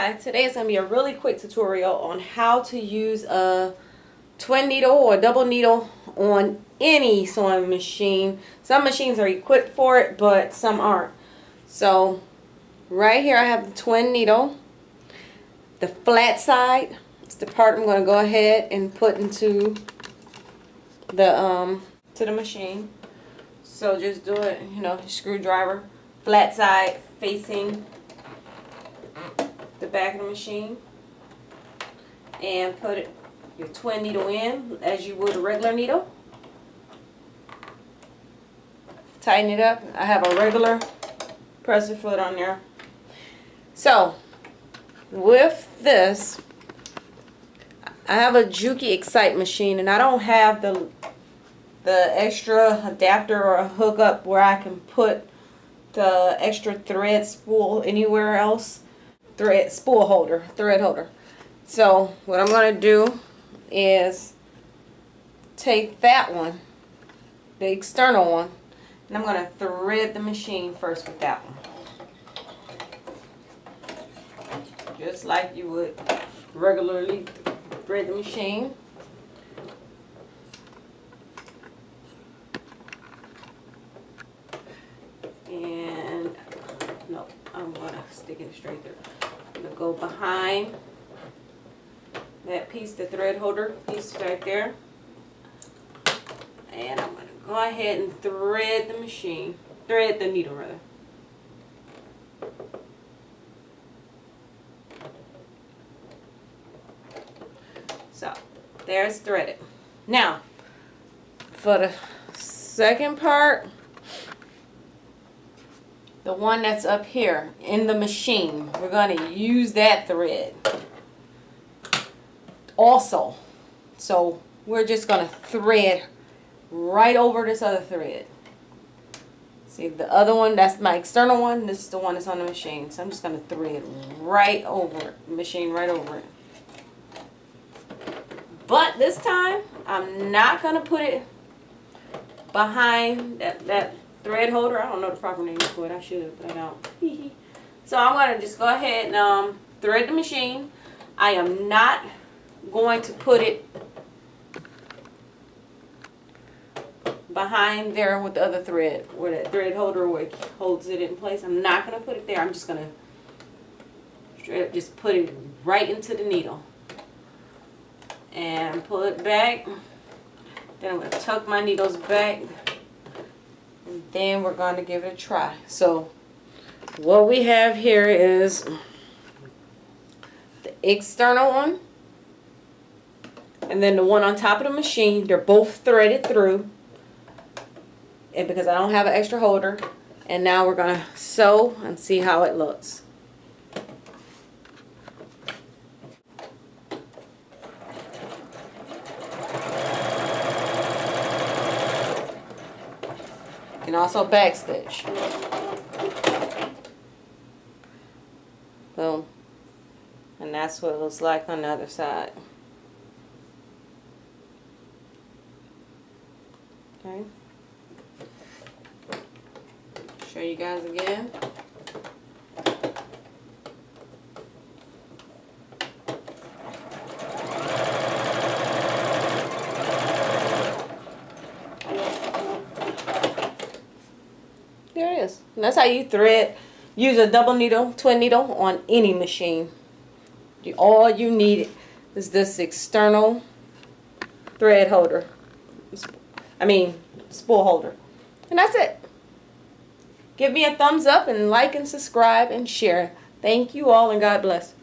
Hi, today is going to be a really quick tutorial on how to use a twin needle or double needle on any sewing machine. Some machines are equipped for it, but some aren't. So right here I have the twin needle. The flat side is the part I'm going to go ahead and put into the machine. So just do it, screwdriver, flat side facing the back of the machine, and put your twin needle in as you would a regular needle. Tighten it up. I have a regular presser foot on there. So with this, I have a Juki Excite machine, and I don't have the extra adapter or a hookup where I can put the extra thread spool anywhere else. Thread holder. So what I'm going to do is take that one, the external one, and I'm going to thread the machine first with that one, just like you would regularly thread the machine. And no, I'm going to stick it straight there. I'm going to go behind that piece, the thread holder piece right there. And I'm going to go ahead and thread the needle rather. So, there's threaded. Now, for the second part, the one that's up here in the machine, we're going to use that thread also. So we're just going to thread right over this other thread. See, the other one, that's my external one. This is the one that's on the machine. So I'm just going to thread right over it, machine right over it. But this time, I'm not going to put it behind that thread holder. I don't know the proper name for it. I should, but I don't. So I'm going to just go ahead and thread the machine. I am not going to put it behind there with the other thread, where that thread holder where it holds it in place. I'm not going to put it there. I'm just going to straight up just put it right into the needle and pull it back. Then I'm going to tuck my needles back. And then we're going to give it a try. So what we have here is the external one and then the one on top of the machine. They're both threaded through, and because I don't have an extra holder. And now we're going to sew and see how it looks. And also backstitch. Boom. And that's what it looks like on the other side. Okay. Show you guys again. There it is. And that's how you thread. Use a double needle, twin needle on any machine. All you need is this external thread holder. Spool holder. And that's it. Give me a thumbs up and like and subscribe and share. Thank you all, and God bless.